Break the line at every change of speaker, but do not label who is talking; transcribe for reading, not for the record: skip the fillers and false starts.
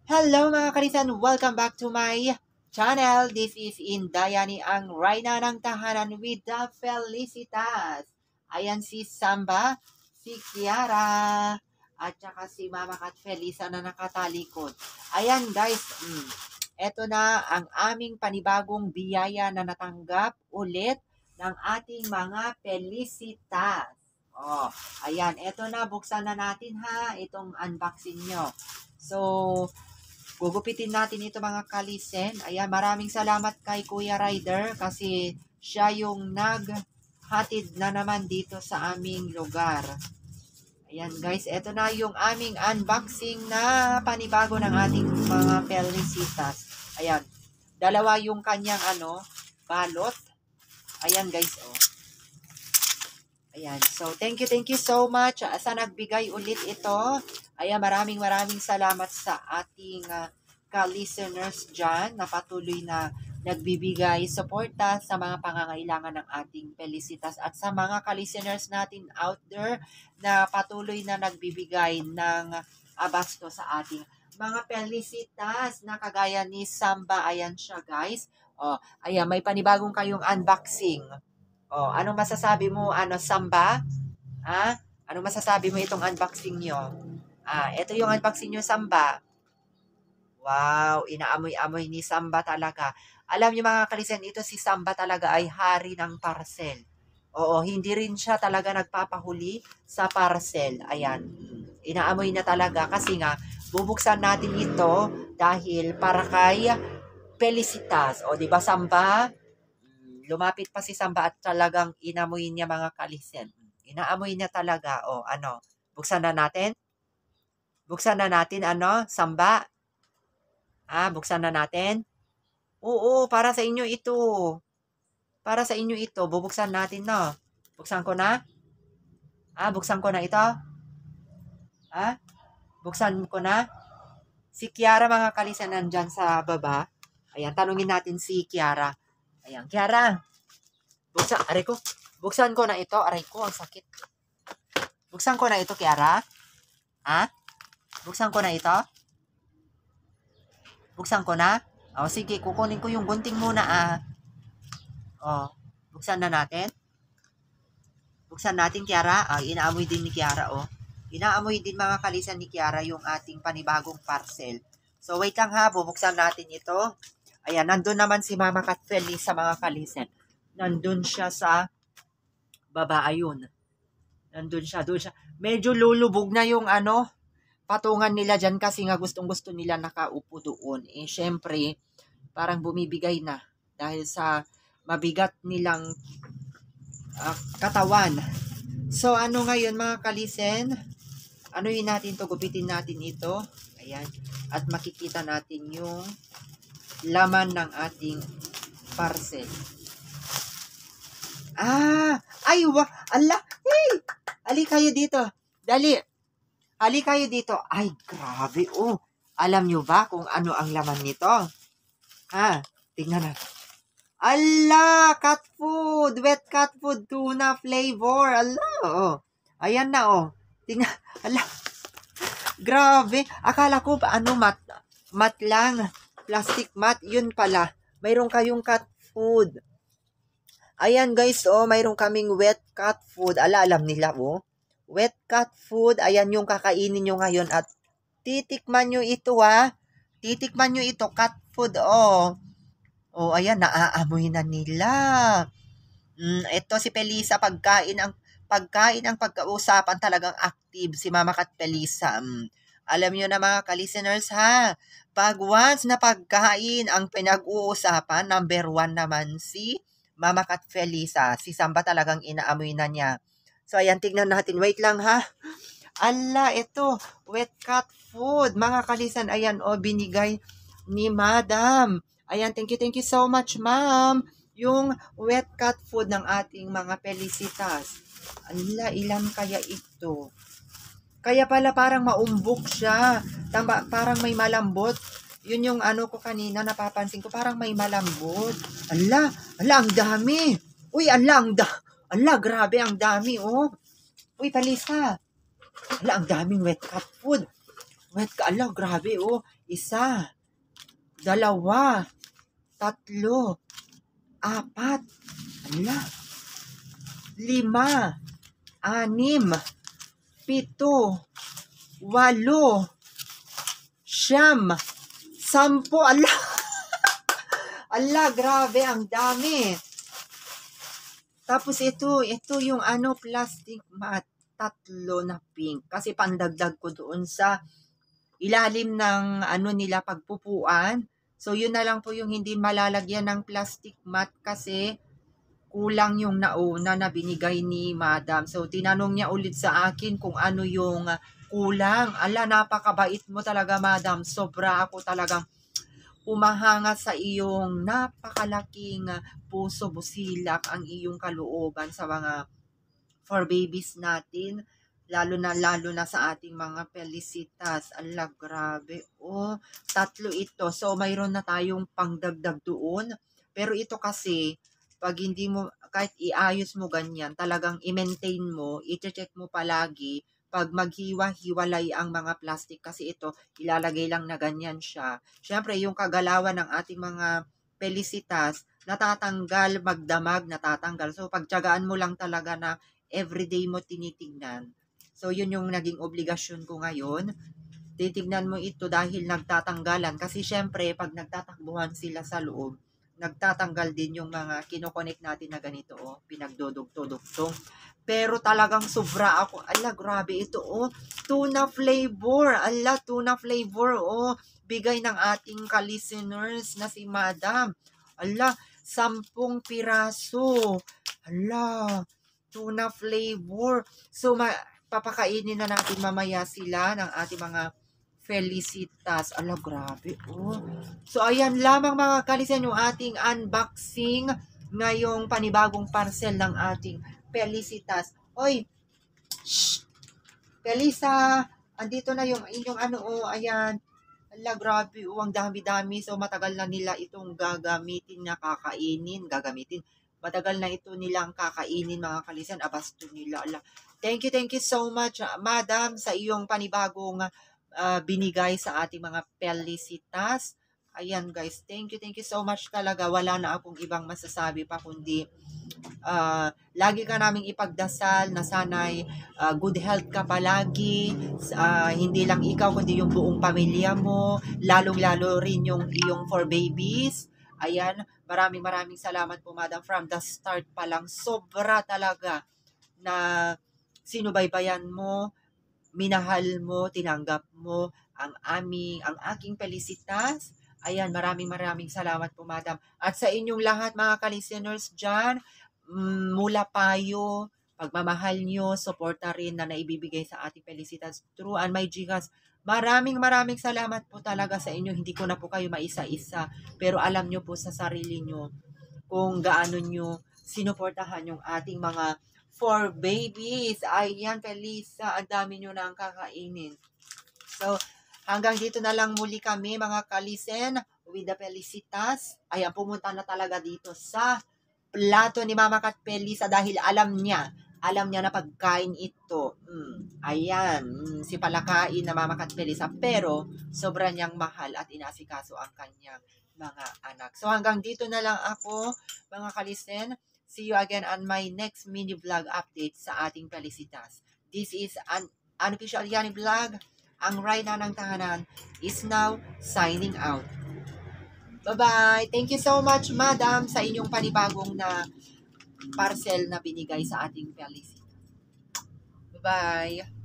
Hello mga kalisan! Welcome back to my channel. This is Indayani ang Reyna ng Tahanan with the Felicitas. Ayan si Samba, si Kiara, at saka si Mama Kat Felisa na nakatalikod. Ayan guys, eto na ang aming panibagong biyaya na natanggap ulit ng ating mga Felicitas. Oh, ayan, eto na, buksan na natin ha, itong unboxing nyo. So, gugupitin natin ito mga kalisen. Ayan, maraming salamat kay Kuya Ryder kasi siya yung naghatid na naman dito sa aming lugar. Ayan guys, ito na yung aming unboxing na panibago ng ating mga Felicitas. Ayan, dalawa yung kanyang balot. Ayan guys, oh. Ayan, so thank you so much sa nagbigay ulit ito. Ayan, maraming salamat sa ating ka-listeners dyan na patuloy na nagbibigay suporta sa mga pangangailangan ng ating Felicitas at sa mga ka-listeners natin out there na patuloy na nagbibigay ng abasto sa ating mga Felicitas na kagaya ni Samba. Ayan siya guys. Oh, ayan, may panibagong kayong unboxing. Oh, anong masasabi mo, Samba? Ha? Anong masasabi mo itong unboxing nyo? Ito yung unboxing nyo, Samba. Wow, inaamoy-amoy ni Samba talaga. Alam niyo mga kalisen, ito si Samba talaga ay hari ng parcel. Oo, hindi rin siya talaga nagpapahuli sa parcel. Ayan, inaamoy na talaga kasi nga, bubuksan natin ito dahil para kay Felicitas. O, di ba Samba? Lumapit pa si Samba at talagang inamoy niya mga kalisen. Inaamoy niya talaga. O, buksan na natin? Buksan na natin, Samba? Buksan na natin? Oo, para sa inyo ito. Para sa inyo ito. Bubuksan natin, no? Buksan ko na? Buksan ko na ito? Buksan ko na? Si Kiara mga kalisen nandyan sa baba. Ayan, tanungin natin si Kiara. Ayan, Kiara. Buksan ko na ito. Aray ko, ang sakit. Buksan ko na ito, Kiara. Buksan ko na ito. Buksan ko na. O, sige, kukunin ko yung gunting muna, O, buksan na natin. Buksan natin, Kiara. Inaamoy din ni Kiara, o. Inaamoy din mga kalisan ni Kiara yung ating panibagong parcel. So, wait lang ha. Bubuksan natin ito. Ayan, nandun naman si Mama Kat Felisa mga kalisan. Nandun siya sa baba, ayun. Nandun siya, doon siya. Medyo lulubog na yung patungan nila dyan kasi nga gustong-gusto nila nakaupo doon. Eh, syempre, parang bumibigay na dahil sa mabigat nilang katawan. So, ngayon mga kalisen? Anuhin natin to, gupitin natin ito. Ayan. At makikita natin yung laman ng ating parcel. Ala, hey! Ali kayo dito. Dali. Ali kayo dito. Ay, grabe, oh. Alam nyo ba kung ano ang laman nito? Tingnan na. Ala, cat food. Wet cat food, tuna flavor. Ala, oh. Ayan na, oh. Tingnan. Ala. Grabe. Akala ko, mat lang. Plastic mat. Yun pala. Mayroon kayong cat food. Ayan guys, oh, mayroon kaming wet cat food. Alam nila, oh. Wet cat food. Ayan yung kakainin nyo ngayon at titikman nyo ito, Titikman nyo ito, cat food, oh. Oh, ayan, naaamoy na nila. Ito si Felisa, pagkain ang pagkausapan talagang active si Mama Kat Felisa. Alam nyo na mga ka-listeners pag once na pagkain ang pinag-uusapan, number 1 naman si Mama Kat Felisa. Si Samba talagang inaamoy na niya. So, ayan, tignan natin. Wait lang, Ala, ito, wet cat food. Mga kalisan, ayan, binigay ni Madam. Ayan, thank you so much, Ma'am. Yung wet cat food ng ating mga Felicitas. Ala, ilan kaya ito? Kaya pala parang maumbok siya. Parang may malambot. Yun yung ko kanina, napapansin ko, parang may malambot. Ala, ang dami. Uy, ala, grabe, ang dami, oh. Uy, Palisa. Ala, ang daming wet cat food. Wait ka, ala, grabe, oh. 1, 2, 3, 4, ala, 5, 6, 7, 8, 9, 10, ala. Ala, grabe, ang dami. Tapos ito yung ano, plastic mat, 3 na pink. Kasi pandagdag ko doon sa ilalim ng ano nila pagpupuan. So, yun na lang po yung hindi malalagyan ng plastic mat kasi kulang yung nauna na binigay ni Madam. So, tinanong niya ulit sa akin kung ano yung kulang. Ala, napakabait mo talaga, Madam. Sobra ako talagang humahanga sa iyong napakalaking puso, busilak ang iyong kalooban sa mga for babies natin. Lalo na sa ating mga Felicitas. Ala, grabe. Oh, 3 ito. So, mayroon na tayong pangdagdag doon. Pero ito kasi, pag hindi mo, kahit iayos mo ganyan, talagang i-maintain mo, i-check mo palagi, pag maghiwa-hiwalay ang mga plastic kasi ito, ilalagay lang na ganyan siya. Siyempre, yung kagalawan ng ating mga Felicitas, natatanggal, magdamag, natatanggal. So, pagtiyagaan mo lang talaga na everyday mo tinitingnan. So, yun yung naging obligasyon ko ngayon. Titignan mo ito dahil nagtatanggalan. Kasi syempre, pag nagtatakbuhan sila sa loob, nagtatanggal din yung mga kinokonek natin na ganito, oh, pinagdudugto-dugtong. Pero talagang sobra ako. Ala, grabe ito, oh. Tuna flavor. Ala, tuna flavor, oh. Bigay ng ating ka-listeners na si Madam. Ala, 10 piraso. Ala, tuna flavor. So, papakainin na natin mamaya sila ng ating mga Felicitas. Ala, grabe, oh. So, ayan lamang mga kalisen yung ating unboxing ngayong panibagong parcel ng ating Felicitas. Oy, shh, Felisa, andito na yung inyong ano, oh, ayan. Ala, grabe, oh, ang dami-dami. So, matagal na nila itong gagamitin na gagamitin. Matagal na ito nilang kakainin mga kalisen. Abasto nila. Ala, thank you so much, Madam, sa iyong panibagong binigay sa ating mga Felicitas. Ayan guys, thank you so much talaga. Wala na akong ibang masasabi pa kundi lagi ka naming ipagdasal na sana'y good health ka palagi. Hindi lang ikaw kundi yung buong pamilya mo, lalong-lalo rin yung iyong 4 babies. Ayan, maraming salamat po Madam. From the start pa lang, sobra talaga na sinubaybayan mo, minahal mo, tinanggap mo ang aking Felicitas. Ayan, maraming salamat po, Madam. At sa inyong lahat, mga ka-listeners dyan, mula payo, pagmamahal nyo, suporta rin na naibibigay sa ating Felicitas through and my Gcash. Maraming salamat po talaga sa inyo. Hindi ko na po kayo maisa-isa. Pero alam nyo po sa sarili nyo kung gaano nyo sinuportahan yung ating mga 4 babies. Ayan, Felisa, ang dami nyo na ang kakainin. So, hanggang dito na lang muli kami, mga kalisen, with the Felicitas. Ayan, pumunta na talaga dito sa plato ni Mama Kat Felisa dahil alam niya na pagkain ito. Ayan, si palakain na Mama Kat Felisa. Pero, sobra niyang mahal at inasikaso ang kanyang mga anak. So, hanggang dito na lang ako, mga kalisen. See you again on my next mini vlog update sa ating Felicitas. This is an unofficial Yani vlog. Ang Rayna ng Tahanan is now signing out. Bye-bye! Thank you so much, Madam, sa inyong panibagong na parcel na binigay sa ating Felicitas. Bye-bye!